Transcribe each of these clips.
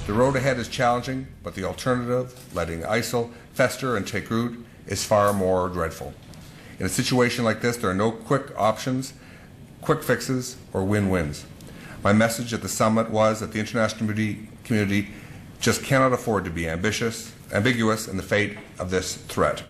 The road ahead is challenging, but the alternative, letting ISIL fester and take root, is far more dreadful. In a situation like this, there are no quick options, quick fixes, or win-wins. My message at the summit was that the international community just cannot afford to be ambiguous in the fate of this threat.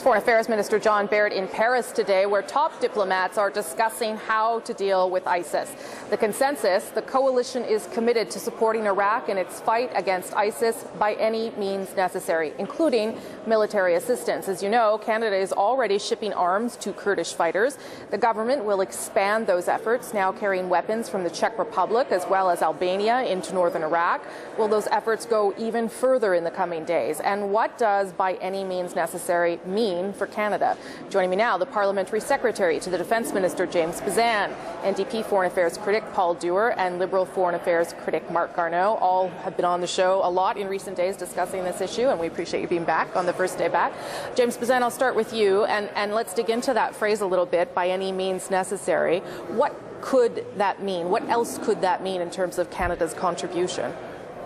Foreign Affairs Minister John Baird in Paris today, where top diplomats are discussing how to deal with ISIS. The consensus, the coalition is committed to supporting Iraq in its fight against ISIS by any means necessary, including military assistance. As you know, Canada is already shipping arms to Kurdish fighters. The government will expand those efforts, now carrying weapons from the Czech Republic as well as Albania into northern Iraq. Will those efforts go even further in the coming days? And what does by any means necessary mean for Canada? Joining me now, the Parliamentary Secretary to the Defence Minister, James Bezan, NDP Foreign Affairs critic Paul Dewar, and Liberal Foreign Affairs critic Marc Garneau. All have been on the show a lot in recent days discussing this issue, and we appreciate you being back on the first day back. James Bezan, I'll start with you, and let's dig into that phrase a little bit, by any means necessary. What could that mean? What else could that mean in terms of Canada's contribution?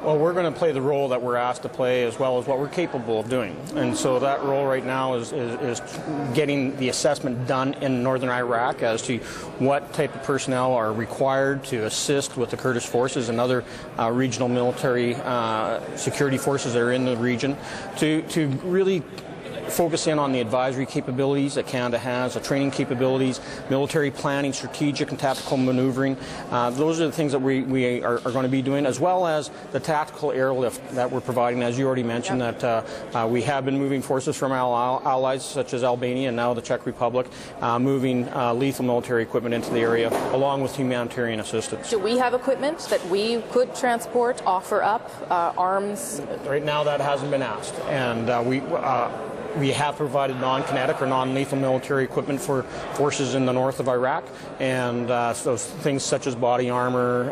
Well, we're going to play the role that we're asked to play as well as what we're capable of doing. And so that role right now is getting the assessment done in northern Iraq as to what type of personnel are required to assist with the Kurdish forces and other regional military security forces that are in the region to really focus in on the advisory capabilities that Canada has, the training capabilities, military planning, strategic and tactical maneuvering. Those are the things that we are going to be doing, as well as the tactical airlift that we're providing. As you already mentioned, that we have been moving forces from our allies, such as Albania and now the Czech Republic, moving lethal military equipment into the area, along with humanitarian assistance. Do we have equipment that we could transport, offer up, arms? Right now that hasn't been asked, and we have provided non-kinetic or non-lethal military equipment for forces in the north of Iraq, and so things such as body armor,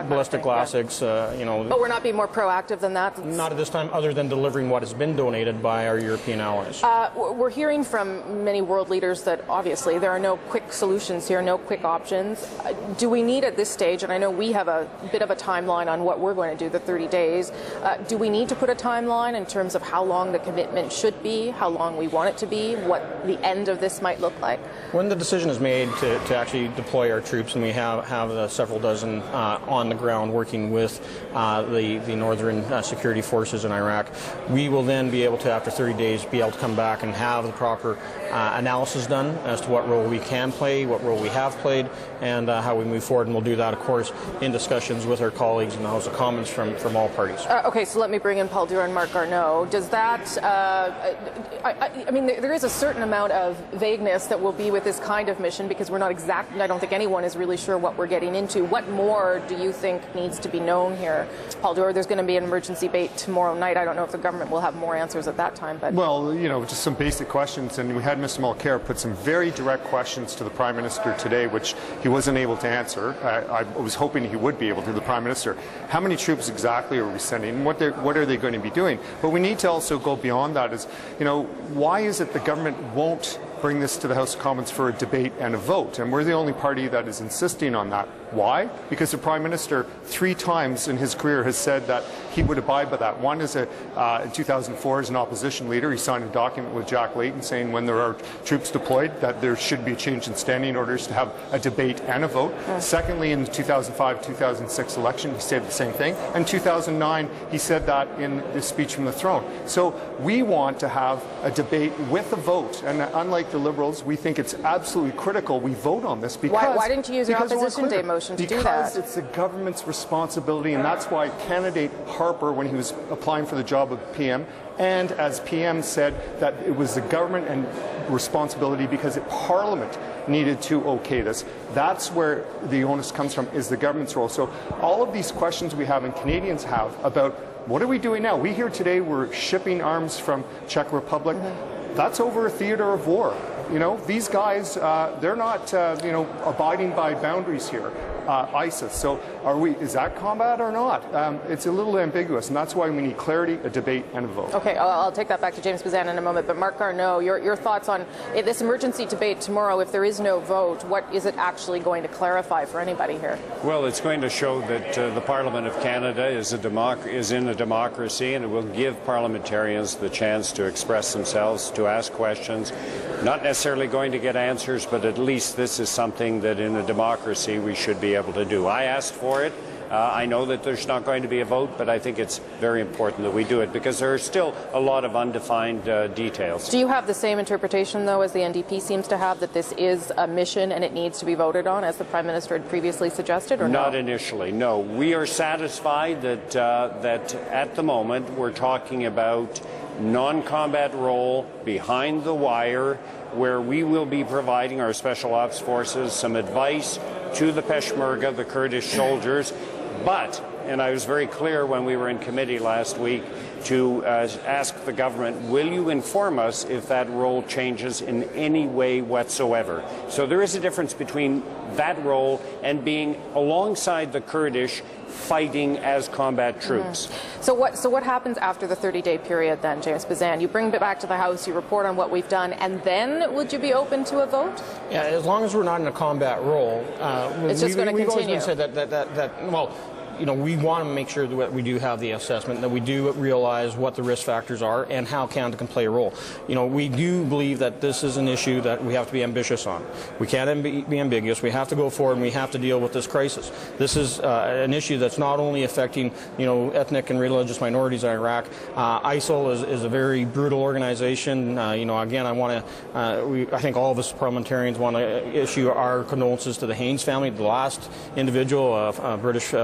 ballistic glassics, you know. But we're not being more proactive than that? Not at this time, other than delivering what has been donated by our European allies. We're hearing from many world leaders that obviously there are no quick solutions here, no quick options. Do we need at this stage, and I know we have a bit of a timeline on what we're going to do, the 30 days, do we need to put a timeline in terms of how long the commitment should be, how long we want it to be, what the end of this might look like? When the decision is made to actually deploy our troops, and we have several dozen on the ground working with the northern security forces in Iraq, we will then be able to, after 30 days, be able to come back and have the proper analysis done as to what role we can play, what role we have played, and how we move forward. And we'll do that, of course, in discussions with our colleagues in the House of Commons from all parties. Okay, so let me bring in Paul Dewar and Marc Garneau. Does that, I mean, there is a certain amount of vagueness that will be with this kind of mission, because we're not exactly, I don't think anyone is really sure what we're getting into. What more do you think needs to be known here? Paul Dewar, there's going to be an emergency debate tomorrow night. I don't know if the government will have more answers at that time. But well, you know, just some basic questions, and we had Mr. Mulcair put some very direct questions to the Prime Minister today, which he wasn't able to answer. I was hoping he would be able to, the Prime Minister. How many troops exactly are we sending, and what are they going to be doing? But we need to also go beyond that. Is, you know, why is it the government won't bring this to the House of Commons for a debate and a vote? And we're the only party that is insisting on that. Why? Because the Prime Minister 3 times in his career has said that he would abide by that. One is in 2004 as an opposition leader, he signed a document with Jack Layton saying when there are troops deployed that there should be a change in standing orders to have a debate and a vote. Secondly, in the 2005-2006 election, he said the same thing. And 2009, he said that in his speech from the throne. So we want to have a debate with a vote. And unlike the Liberals, we think it's absolutely critical we vote on this. Because why didn't you use your opposition day motion to do that? Because it's the government's responsibility, and that's why candidate Harper, when he was applying for the job of PM, and as PM said that it was the government and responsibility because Parliament needed to okay this. That's where the onus comes from, is the government's role. So all of these questions we have and Canadians have about what are we doing now? We hear today we're shipping arms from Czech Republic. That's over a theater of war. You know, these guys, they're not, you know, abiding by boundaries here. ISIS. So is that combat or not? It's a little ambiguous, and that's why we need clarity, a debate, and a vote. Okay, I'll take that back to James Bezan in a moment, but Mark Garneau, your thoughts on this emergency debate tomorrow. If there is no vote, what is it actually going to clarify for anybody here? Well, it's going to show that the Parliament of Canada is in a democracy, and it will give parliamentarians the chance to express themselves, to ask questions. Not necessarily going to get answers, but at least this is something that in a democracy we should be able to do. I asked for it. I know that there's not going to be a vote, but I think it's very important that we do it because there are still a lot of undefined details. Do you have the same interpretation, though, as the NDP seems to have, that this is a mission and it needs to be voted on, as the Prime Minister had previously suggested, or not initially, no. We are satisfied that, that at the moment we're talking about non-combat role behind the wire, where we will be providing our Special Ops Forces some advice to the Peshmerga, the Kurdish soldiers. But, and I was very clear when we were in committee last week, to ask the government, will you inform us if that role changes in any way whatsoever? So there is a difference between that role and being alongside the Kurdish fighting as combat troops. So what happens after the 30-day period then, James Bezan? You bring it back to the House, you report on what we've done, and then would you be open to a vote? Yeah, as long as we're not in a combat role, it's just going to continue. We've always been said that well, you know, we want to make sure that we do have the assessment, that we do realize what the risk factors are and how Canada can play a role. You know, we do believe that this is an issue that we have to be ambitious on. We can't be ambiguous. We have to go forward and we have to deal with this crisis. This is an issue that's not only affecting, you know, ethnic and religious minorities in Iraq. ISIL is a very brutal organization. You know, again, I think all of us parliamentarians want to issue our condolences to the Haynes family, the last individual, a British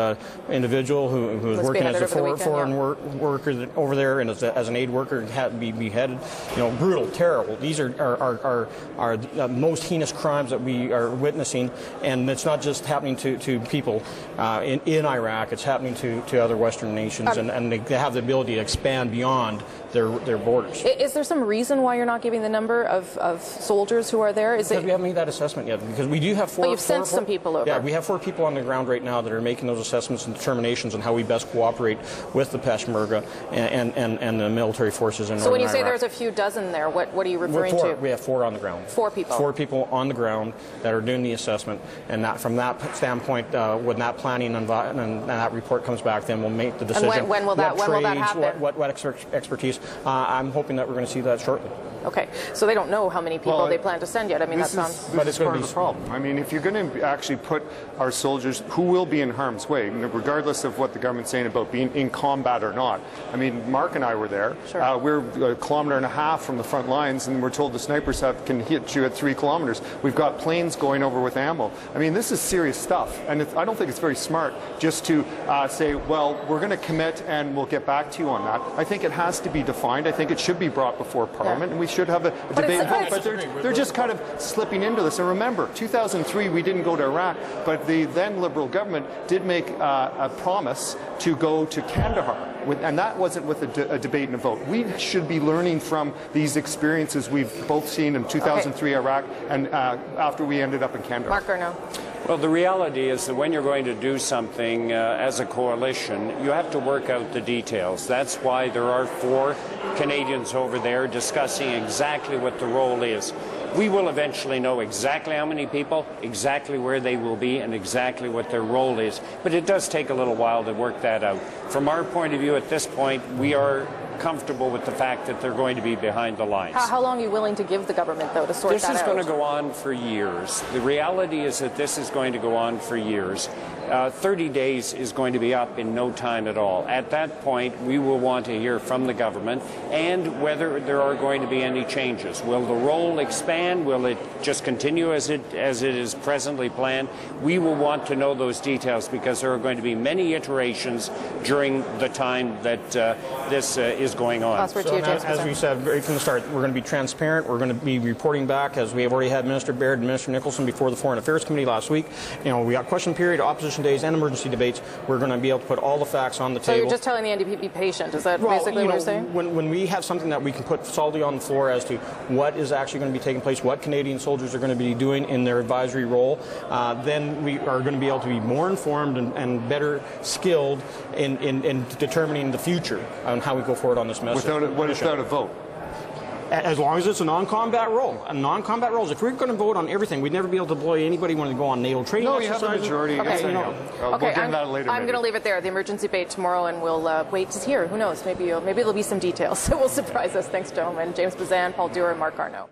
individual who was working as a foreign worker over there and as an aid worker and had to be beheaded. You know, brutal, terrible. These are the most heinous crimes that we are witnessing, and it's not just happening to people in Iraq. It's happening to other Western nations, and they have the ability to expand beyond their borders. Is there some reason why you're not giving the number of soldiers who are there? Because we haven't made that assessment yet. Because we do have four. Well, you've sent some people over. Yeah, we have 4 people on the ground right now that are making those assessments and determinations on how we best cooperate with the Peshmerga and the military forces in Northern Iraq. So when you say there's a few dozen there, what are you referring to? We have 4 on the ground. 4 people. 4 people on the ground that are doing the assessment, and that, from that standpoint, when that planning and that report comes back, then we'll make the decision. And when will that happen? What expertise? I'm hoping that we're going to see that shortly. Okay, so they don't know how many people they plan to send yet. I mean, this is part of the problem. I mean, if you're going to actually put our soldiers, who will be in harm's way, regardless of what the government's saying about being in combat or not. I mean, Mark and I were there. Sure. We're 1.5 kilometers from the front lines, and we're told the snipers can hit you at 3 kilometers. We've got planes going over with ammo. I mean, this is serious stuff, and I don't think it's very smart just to say, well, we're going to commit and we'll get back to you on that. I think it has to be defined. I think it should be brought before Parliament, and we should have a debate. But they're just kind of slipping into this. And remember, 2003, we didn't go to Iraq, but the then Liberal government did make a promise to go to Kandahar, and that wasn't with a debate and a vote. We should be learning from these experiences we've both seen in 2003 Iraq and after we ended up in Kandahar. Mark Garneau. Well, the reality is that when you're going to do something as a coalition, you have to work out the details. That's why there are 4 Canadians over there discussing exactly what the role is. We will eventually know exactly how many people, exactly where they will be, and exactly what their role is. But it does take a little while to work that out. From our point of view at this point, we are comfortable with the fact that they're going to be behind the lines. How long are you willing to give the government, though, to sort that out? This is going to go on for years. The reality is that this is going to go on for years. 30 days is going to be up in no time at all. At that point, we will want to hear from the government and whether there are going to be any changes. Will the role expand? Will it just continue as it is presently planned? We will want to know those details because there are going to be many iterations during the time that this is going on. So as we said right from the start, we're going to be transparent. We're going to be reporting back, as we have already had Minister Baird and Minister Nicholson before the Foreign Affairs Committee last week. You know, we got question period, opposition opposition days and emergency debates, we're going to be able to put all the facts on the So table. you're just telling the NDP be patient. Is that Well, basically what you're saying? When we have something that we can put solidly on the floor as to what is actually going to be taking place, what Canadian soldiers are going to be doing in their advisory role, then we are going to be able to be more informed and better skilled in determining the future on how we go forward on this message. Without a vote? As long as it's a non-combat role. Non-combat roles. If we're going to vote on everything, we'd never be able to deploy anybody when they go on naval training No, you have exercises. the majority. Okay. We'll get into that later. I'm going to leave it there. The emergency debate tomorrow, and we'll wait to hear. Who knows? Maybe there'll be some details that will surprise us. Thanks, gentlemen. James Bezan, Paul Dewar, and Mark Garneau.